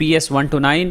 PS 129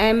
M,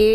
A,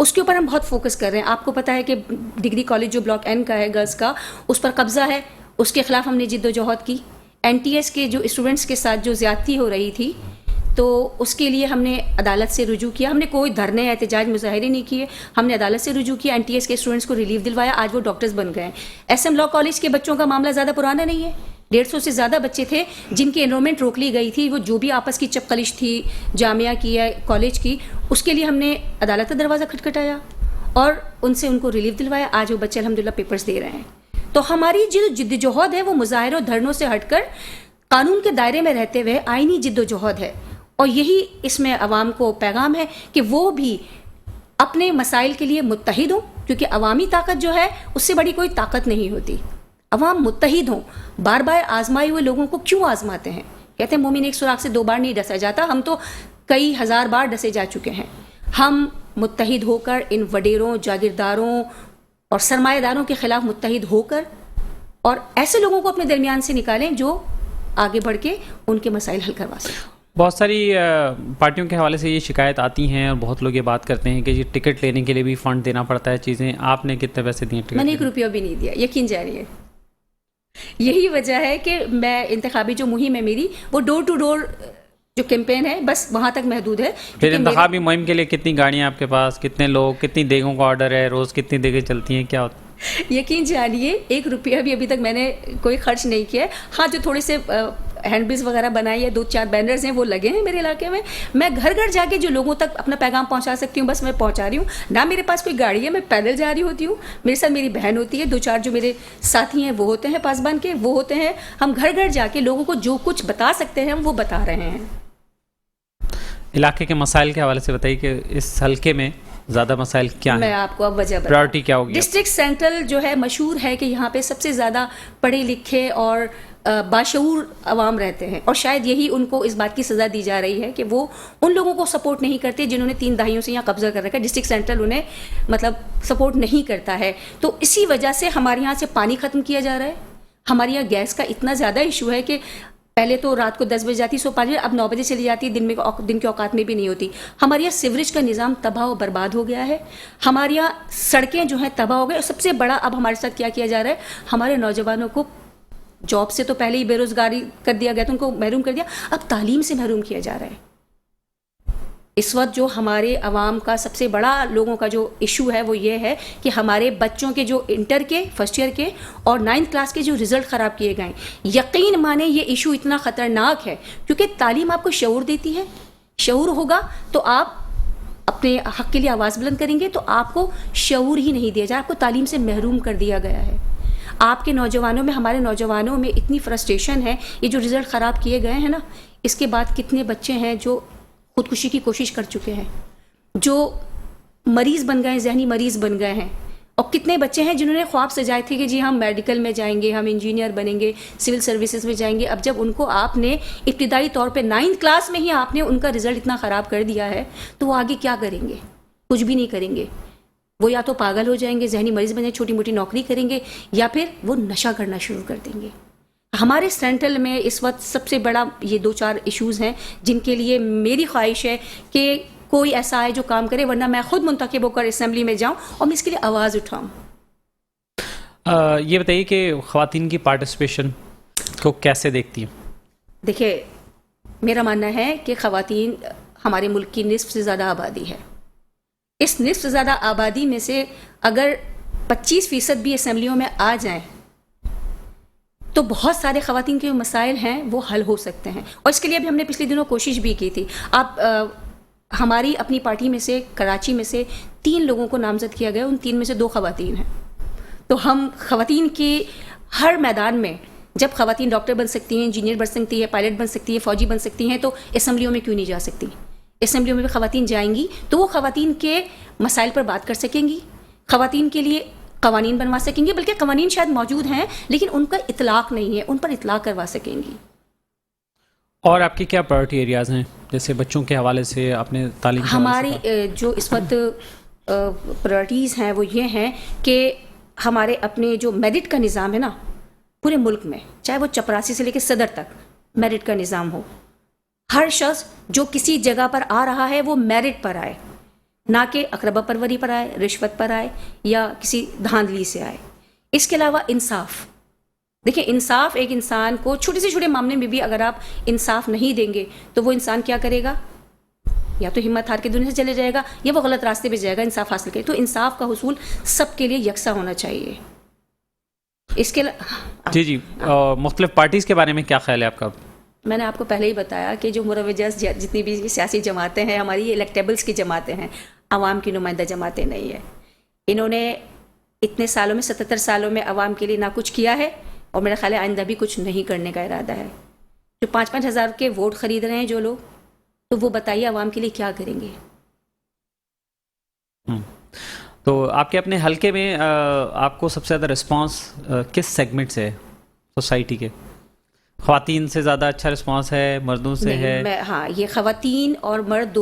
اس کے اوپر ہم بہت فوکس کر رہے ہیں. آپ کو پتہ ہے کہ ڈگری کالج جو بلاک این کا ہے گرلس کا, اس پر قبضہ ہے, اس کے خلاف ہم نے جد و جہد کی. این ٹی ایس کے جو اسٹوڈنٹس کے ساتھ جو زیادتی ہو رہی تھی تو اس کے لیے ہم نے عدالت سے رجوع کیا. ہم نے کوئی دھرنے احتجاج مظاہرے نہیں کیے, ہم نے عدالت سے رجوع کیا, این ٹی ایس کے اسٹوڈنٹس کو ریلیف دلوایا, آج وہ ڈاکٹرز بن گئے ہیں. ایس ایم لا کالج کے بچوں کا معاملہ زیادہ پرانا نہیں ہے, 150 سے زیادہ بچے تھے جن کی انرولمنٹ روک لی گئی تھی. وہ جو بھی آپس کی چپقلش تھی جامعہ کی یا کالج کی, اس کے لیے ہم نے عدالت کا دروازہ کھٹکھٹایا اور ان سے ان کو ریلیف دلوایا. آج وہ بچے الحمدللہ پیپرز دے رہے ہیں. تو ہماری جو جد و جہد ہے وہ مظاہروں دھرنوں سے ہٹ کر قانون کے دائرے میں رہتے ہوئے آئینی جد و جہد ہے. اور یہی اس میں عوام کو پیغام ہے کہ وہ بھی اپنے مسائل کے لیے متحد ہوں, کیونکہ عوامی طاقت جو ہے اس سے بڑی کوئی طاقت نہیں ہوتی. عوام متحد ہوں. بار بار آزمائے ہوئے لوگوں کو کیوں آزماتے ہیں؟ کہتے ہیں مومن ایک سوراخ سے 2 بار نہیں ڈسا جاتا. ہم تو کئی ہزار بار ڈسے جا چکے ہیں. ہم متحد ہو کر ان وڈیروں, جاگیرداروں اور سرمایہ داروں کے خلاف متحد ہو کر اور ایسے لوگوں کو اپنے درمیان سے نکالیں جو آگے بڑھ کے ان کے مسائل حل کروا سکیں. بہت ساری پارٹیوں کے حوالے سے یہ شکایت آتی ہیں اور بہت لوگ یہ بات کرتے ہیں کہ یہ ٹکٹ لینے کے لیے بھی فنڈ دینا پڑتا ہے چیزیں. آپ نے کتنے پیسے دیے ٹکٹ؟ میں نے 1 روپیہ بھی نہیں دیا, یقین جانیے. یہی وجہ ہے کہ میں انتخابی جو مہم ہے میری وہ ڈور ٹو ڈور جو کیمپین ہے بس وہاں تک محدود ہے. پھر انتخابی مہم کے لیے کتنی گاڑیاں آپ کے پاس, کتنے لوگ, کتنی دیگوں کا آرڈر ہے, روز کتنی دیگیں چلتی ہیں, کیا ہوتا ہے؟ یقین جانیے 1 روپیہ بھی ابھی تک میں نے کوئی خرچ نہیں کیا ہے. ہاں جو تھوڑے سے ہینڈ بلز وغیرہ بنائی ہے, 2-4 بینرز ہیں وہ لگے ہیں میرے علاقے میں. میں گھر گھر جا کے جو لوگوں تک اپنا پیغام پہنچا سکتی ہوں بس میں پہنچا رہی ہوں. نہ میرے پاس کوئی گاڑی ہے, میں پیدل جا رہی ہوتی ہوں, میرے ساتھ میری بہن ہوتی ہے, 2-4 جو میرے ساتھی ہیں وہ ہوتے ہیں پاسبان کے, وہ ہوتے ہیں. ہم گھر گھر جا کے لوگوں کو جو کچھ بتا سکتے ہیں ہم وہ بتا رہے ہیں. علاقے کے مسائل کے حوالے سے بتائیے کہ اس حلقے میں زیادہ مسائل کیا ہیں؟ میں آپ کو اب وجہ پرائورٹی کیا ہوگی؟ ڈسٹرکٹ سینٹرل جو ہے مشہور ہے کہ یہاں پہ سب سے زیادہ پڑھے لکھے اور باشعور عوام رہتے ہیں, اور شاید یہی ان کو اس بات کی سزا دی جا رہی ہے کہ وہ ان لوگوں کو سپورٹ نہیں کرتے جنہوں نے 3 دہائیوں سے یہاں قبضہ کر رکھا ہے. ڈسٹرکٹ سینٹرل انہیں مطلب سپورٹ نہیں کرتا ہے. تو اسی وجہ سے ہمارے یہاں سے پانی ختم کیا جا رہا ہے. ہمارے یہاں گیس کا اتنا زیادہ ایشو ہے کہ پہلے تو رات کو 10 بجے جاتی 5 اب 9 بجے چلی جاتی, دن کے اوقات میں بھی نہیں ہوتی. ہمارے یہاں سیوریج کا نظام تباہ و برباد ہو گیا ہے. ہمارے یہاں سڑکیں جو ہیں تباہ ہو گئے. اور سب سے بڑا اب ہمارے ساتھ کیا جا رہا ہے, ہمارے نوجوانوں کو جاب سے تو پہلے ہی بے روزگاری کر دیا گیا تھا, ان کو محروم کر دیا, اب تعلیم سے محروم کیا جا رہا ہے. اس وقت جو ہمارے عوام کا سب سے بڑا لوگوں کا جو ایشو ہے وہ یہ ہے کہ ہمارے بچوں کے جو انٹر کے فرسٹ ایئر کے اور 9th کلاس کے جو رزلٹ خراب کیے گئے. یقین مانیں یہ ایشو اتنا خطرناک ہے کیونکہ تعلیم آپ کو شعور دیتی ہے. شعور ہوگا تو آپ اپنے حق کے لیے آواز بلند کریں گے. تو آپ کو شعور ہی نہیں دیا جائے, آپ کو تعلیم سے محروم کر دیا گیا ہے. آپ کے نوجوانوں میں, ہمارے نوجوانوں میں اتنی فرسٹریشن ہے. یہ جو رزلٹ خراب کیے گئے ہیں نا, اس کے بعد کتنے بچے ہیں جو خودکشی کی کوشش کر چکے ہیں, جو مریض بن گئے ہیں, ذہنی مریض بن گئے ہیں. اور کتنے بچے ہیں جنہوں نے خواب سجائے تھے کہ جی ہم میڈیکل میں جائیں گے, ہم انجینئر بنیں گے, سول سروسز میں جائیں گے. اب جب ان کو آپ نے ابتدائی طور پہ 9th کلاس میں ہی آپ نے ان کا رزلٹ اتنا خراب کر دیا ہے تو وہ آگے کیا کریں گے؟ کچھ بھی نہیں کریں گے. وہ یا تو پاگل ہو جائیں گے, ذہنی مریض بن جائیں, چھوٹی موٹی نوکری کریں گے, یا پھر وہ نشہ کرنا شروع کر دیں گے. ہمارے سینٹرل میں اس وقت سب سے بڑا یہ 2-4 ایشوز ہیں جن کے لیے میری خواہش ہے کہ کوئی ایسا آئے جو کام کرے, ورنہ میں خود منتخب ہو کر اسمبلی میں جاؤں اور میں اس کے لیے آواز اٹھاؤں. یہ بتائیے کہ خواتین کی پارٹیسپیشن کو کیسے دیکھتی ہیں؟ دیکھیے, میرا ماننا ہے کہ خواتین ہمارے ملک کی نصف سے زیادہ آبادی ہے. اس نصف سے زیادہ آبادی میں سے اگر 25% بھی اسمبلیوں میں آ جائیں تو بہت سارے خواتین کے مسائل ہیں وہ حل ہو سکتے ہیں. اور اس کے لیے ابھی ہم نے پچھلے دنوں کوشش بھی کی تھی. آپ ہماری اپنی پارٹی میں سے کراچی میں سے 3 لوگوں کو نامزد کیا گیا, ان 3 میں سے 2 خواتین ہیں. تو ہم خواتین کی ہر میدان میں, جب خواتین ڈاکٹر بن سکتی ہیں, انجینئر بن سکتی ہیں, پائلٹ بن سکتی ہیں, فوجی بن سکتی ہیں, تو اسمبلیوں میں کیوں نہیں جا سکتی؟ اسمبلیوں میں بھی خواتین جائیں گی تو وہ خواتین کے مسائل پر بات کر سکیں گی, خواتین کے لیے قوانین بنوا سکیں گی. بلکہ قوانین شاید موجود ہیں لیکن ان کا اطلاق نہیں ہے, ان پر اطلاق کروا سکیں گی. اور آپ کی کیا پرائورٹی ایریاز ہیں؟ جیسے بچوں کے حوالے سے آپ نے تعلیم, ہماری جو اس وقت پرائورٹیز ہیں وہ یہ ہیں کہ ہمارے اپنے جو میرٹ کا نظام ہے نا پورے ملک میں, چاہے وہ چپراسی سے لے کے صدر تک میرٹ کا نظام ہو. ہر شخص جو کسی جگہ پر آ رہا ہے وہ میرٹ پر آئے. نہ کہ اقربا پروری پر آئے، رشوت پر آئے یا کسی دھاندلی سے آئے. اس کے علاوہ انصاف. دیکھیں انصاف ایک انسان کو چھوٹے سے چھوٹے معاملے میں بھی اگر آپ انصاف نہیں دیں گے تو وہ انسان کیا کرے گا؟ یا تو ہمت ہار کے دنیا سے چلے جائے گا یا وہ غلط راستے پہ جائے گا انصاف حاصل کرے. تو انصاف کا حصول سب کے لیے یکساں ہونا چاہیے. اس کے جی مختلف پارٹیز کے بارے میں کیا خیال ہے آپ کا؟ میں نے آپ کو پہلے ہی بتایا کہ جو مروجہ جتنی بھی سیاسی جماعتیں ہیں ہماری یہ الیکٹیبلز کی جماعتیں ہیں، عوام کی نمائندہ جماعتیں نہیں ہیں. انہوں نے اتنے سالوں میں 77 سالوں میں عوام کے لیے نہ کچھ کیا ہے اور میرا خیال ہے آئندہ بھی کچھ نہیں کرنے کا ارادہ ہے. جو 5-5 ہزار کے ووٹ خرید رہے ہیں جو لوگ، تو وہ بتائیے عوام کے لیے کیا کریں گے. تو آپ کے اپنے حلقے میں آپ کو سب سے زیادہ رسپانس کس سیگمنٹ سے ہے سوسائٹی کے؟ خواتین سے زیادہ اچھا رسپانس ہے، مردوں سے ہے؟ ہاں، یہ خواتین اور مرد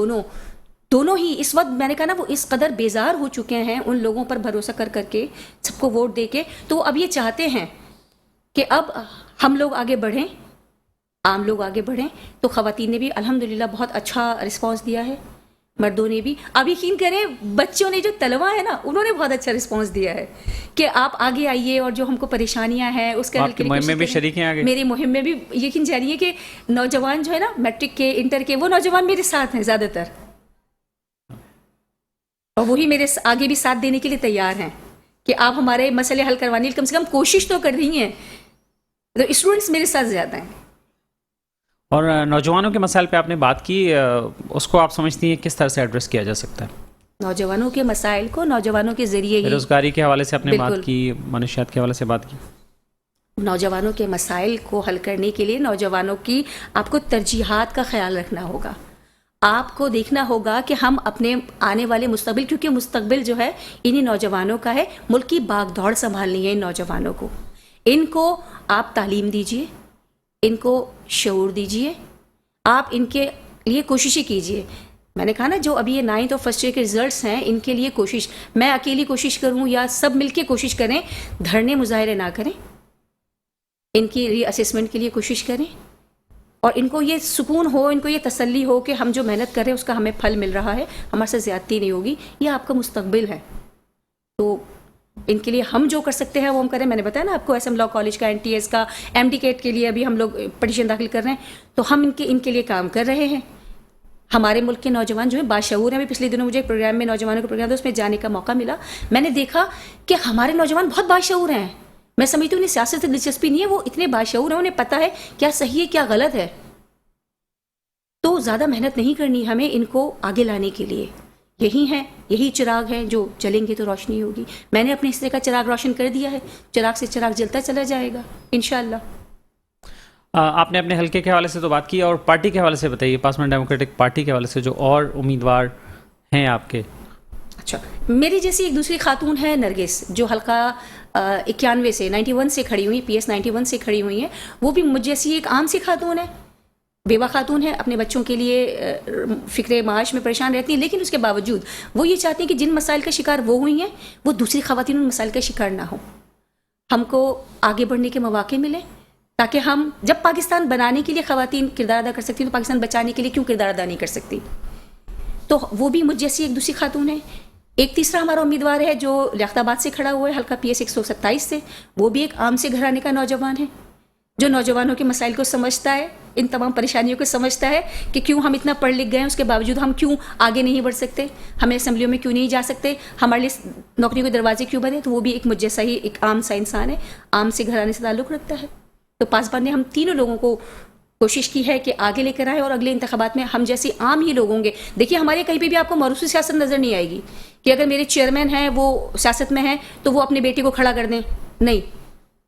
دونوں ہی اس وقت میں نے کہا نا وہ اس قدر بیزار ہو چکے ہیں ان لوگوں پر بھروسہ کر کے سب کو ووٹ دے کے، تو اب یہ چاہتے ہیں کہ اب ہم لوگ آگے بڑھیں، عام لوگ آگے بڑھیں. تو خواتین نے بھی الحمدللہ بہت اچھا رسپانس دیا ہے، مردوں نے بھی. اب یقین کریں بچوں نے جو طلباء ہیں نا انہوں نے بہت اچھا رسپانس دیا ہے کہ آپ آگے آئیے اور جو ہم کو پریشانیاں ہیں اس کے حل کے لیے مہم میں بھی شریک ہیں آگے. میری مہم میں بھی یقین جاری ہے کہ نوجوان جو ہے نا میٹرک کے انٹر کے وہ نوجوان میرے ساتھ ہیں زیادہ تر، اور وہی میرے آگے بھی ساتھ دینے کے لیے تیار ہیں کہ آپ ہمارے مسئلے حل کروانے کم سے کم کوشش تو کر رہی ہیں. تو اسٹوڈنٹس میرے ساتھ زیادہ ہیں. اور نوجوانوں کے مسائل پہ آپ نے بات کی، اس کو آپ سمجھتی ہیں کس طرح سے ایڈریس کیا جا سکتا ہے؟ نوجوانوں کے مسائل کو نوجوانوں کے ذریعے ہی، بے روزگاری کے حوالے سے آپ نے بات کی، منشیات کے حوالے سے بات کی. نوجوانوں کے مسائل کو حل کرنے کے لیے نوجوانوں کی آپ کو ترجیحات کا خیال رکھنا ہوگا. آپ کو دیکھنا ہوگا کہ ہم اپنے آنے والے مستقبل، کیونکہ مستقبل جو ہے انہی نوجوانوں کا ہے، ملک کی باغ دوڑ سنبھالنی ہے ان نوجوانوں کو. ان کو آپ تعلیم دیجیے، ان کو شعور دیجیے، آپ ان کے لیے کوششیں کیجیے. میں نے کہا نا جو ابھی یہ 9th اور فرسٹ ایئر کے رزلٹس ہیں ان کے لیے کوشش، میں اکیلی کوشش کروں یا سب مل کے کوشش کریں، دھرنے مظاہرے نہ کریں، ان کی ری اسسمنٹ کے لیے کوشش کریں اور ان کو یہ سکون ہو، ان کو یہ تسلی ہو کہ ہم جو محنت کر رہے ہیں اس کا ہمیں پھل مل رہا ہے، ہمارے سے زیادتی نہیں ہوگی، یہ آپ کا مستقبل ہے. تو ان کے لیے ہم جو کر سکتے ہیں وہ ہم کریں. میں نے بتایا نا آپ کو ایس ایم لاء کالج کا، NTS کا، MD کیٹ کے لیے ابھی ہم لوگ پٹیشن داخل کر رہے ہیں، تو ہم ان کے لیے کام کر رہے ہیں. ہمارے ملک کے نوجوان جو ہیں باشعور ہیں. ابھی پچھلے دنوں مجھے ایک پروگرام میں نوجوانوں کا پروگرام تھا، اس میں جانے کا موقع ملا. میں نے دیکھا کہ ہمارے نوجوان بہت باشعور ہیں. میں سمجھتی ہوں انہیں سیاست سے دلچسپی نہیں ہے، وہ اتنے باشعور ہیں، انہیں پتہ ہے کیا صحیح ہے کیا غلط ہے. تو زیادہ محنت نہیں کرنی ہمیں ان کو آگے لانے کے لیے. یہی چراغ ہے جو جلیں گے تو روشنی ہوگی. میں نے اپنے حصے کا چراغ روشن کر دیا ہے، چراغ سے چراغ جلتا چلا جائے گا انشاءاللہ. آپ نے اپنے حلقے کے حوالے سے تو بات کی، اور پارٹی کے حوالے سے بتائیے، پاسمن ڈیموکریٹک پارٹی کے حوالے سے جو اور امیدوار ہیں آپ کے. اچھا، میری جیسی ایک دوسری خاتون ہے نرگس، جو حلقہ 91 سے 91 سے کھڑی ہوئی، PS 91 سے کھڑی ہوئی ہیں. وہ بھی مجھ جیسی ایک عام سی خاتون ہے، بیوہ خاتون ہے، اپنے بچوں کے لیے فکر معاش میں پریشان رہتی ہیں، لیکن اس کے باوجود وہ یہ چاہتی ہیں کہ جن مسائل کا شکار وہ ہوئی ہیں وہ دوسری خواتین ان مسائل کا شکار نہ ہوں. ہم کو آگے بڑھنے کے مواقع ملیں تاکہ ہم جب پاکستان بنانے کے لیے خواتین کردار ادا کر سکتی ہیں تو پاکستان بچانے کے لیے کیوں کردار ادا نہیں کر سکتی. تو وہ بھی مجھ جیسی ایک دوسری خاتون ہے. ایک تیسرا ہمارا امیدوار ہے جو لیاقت آباد سے کھڑا ہوا ہے حلقہ PS 127 سے. وہ بھی ایک عام سے گھرانے کا نوجوان ہے جو نوجوانوں کے مسائل کو سمجھتا ہے، ان تمام پریشانیوں کو سمجھتا ہے کہ کیوں ہم اتنا پڑھ لکھ گئے ہیں، اس کے باوجود ہم کیوں آگے نہیں بڑھ سکتے، ہمیں اسمبلیوں میں کیوں نہیں جا سکتے، ہمارے لیے نوکریوں کے دروازے کیوں بنے. تو وہ بھی ایک مجھ جیسا ہی ایک عام سا انسان ہے، عام سے گھرانے سے تعلق رکھتا ہے. تو پاسبان نے ہم تینوں لوگوں کو کوشش کی ہے کہ آگے لے کر آئے اور اگلے انتخابات میں ہم جیسے عام ہی لوگ ہوں گے. دیکھیے ہمارے کہیں پہ بھی آپ کو موروثی سیاست نظر نہیں آئے گی کہ اگر میرے چیئرمین ہیں وہ سیاست میں ہیں تو وہ اپنے بیٹے کو کھڑا کر دیں. نہیں،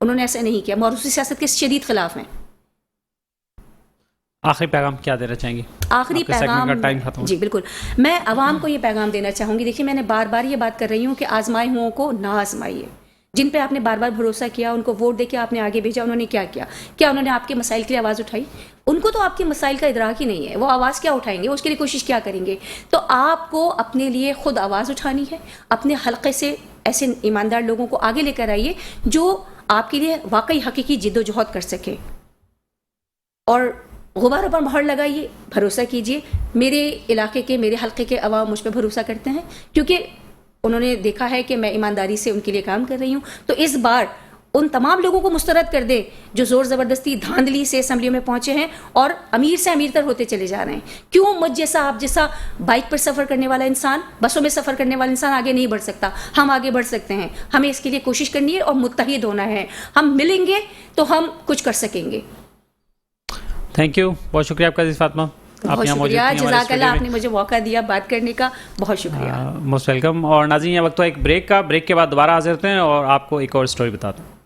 انہوں نے ایسا نہیں کیا. موروثی سیاست کے شدید خلاف ہیں. آخری پیغام کیا دینا چاہیں گی؟ آخری پیغام، جی بالکل، میں عوام کو یہ پیغام دینا چاہوں گی. دیکھیے میں نے بار بار یہ بات کر رہی ہوں کہ آزمائے ہوں کو نہ آزمائیے. جن پہ آپ نے بار بار بھروسہ کیا، ان کو ووٹ دے کے آپ نے آگے بھیجا، انہوں نے کیا کیا؟ کیا انہوں نے آپ کے مسائل کے لیے آواز اٹھائی؟ ان کو تو آپ کے مسائل کا ادراک ہی نہیں ہے. وہ آواز کیا اٹھائیں گے؟ اس کے لیے کوشش کیا کریں گے؟ تو آپ کو اپنے لیے خود آواز اٹھانی ہے. اپنے حلقے سے ایسے ایماندار لوگوں کو آگے لے کر آئیے جو آپ کے لیے واقعی حقیقی جد و جہد کر سکے اور غباروں پر مہر لگائیے, بھروسہ کیجیے. میرے علاقے کے, میرے حلقے کے عوام مجھ پہ بھروسہ کرتے ہیں کیونکہ انہوں نے دیکھا ہے کہ میں ایمانداری سے ان کے لیے کام کر رہی ہوں. تو اس بار ان تمام لوگوں کو مسترد کر دے جو زور زبردستی دھاندلی سے اسمبلیوں میں پہنچے ہیں اور امیر سے امیر تر ہوتے چلے جا رہے ہیں. کیوں مجھ جیسا, آپ جیسا بائک پر سفر کرنے والا انسان, بسوں میں سفر کرنے والا انسان آگے نہیں بڑھ سکتا؟ ہم آگے بڑھ سکتے ہیں. ہمیں اس کے لیے کوشش کرنی ہے اور متحد ہونا ہے. ہم ملیں گے تو ہم کچھ کر سکیں گے. تھینک یو, بہت شکریہ آپ کا عزیز فاطمہ. بہت شکریہ, جزاک اللہ, آپ نے مجھے موقع دیا بات کرنے کا, بہت شکریہ. Most welcome. اور ناظرین یہ وقت تو ایک بریک کا, بریک کے بعد دوبارہ حاضر ہوتے ہیں اور آپ کو ایک اور اسٹوری بتاتا ہوں.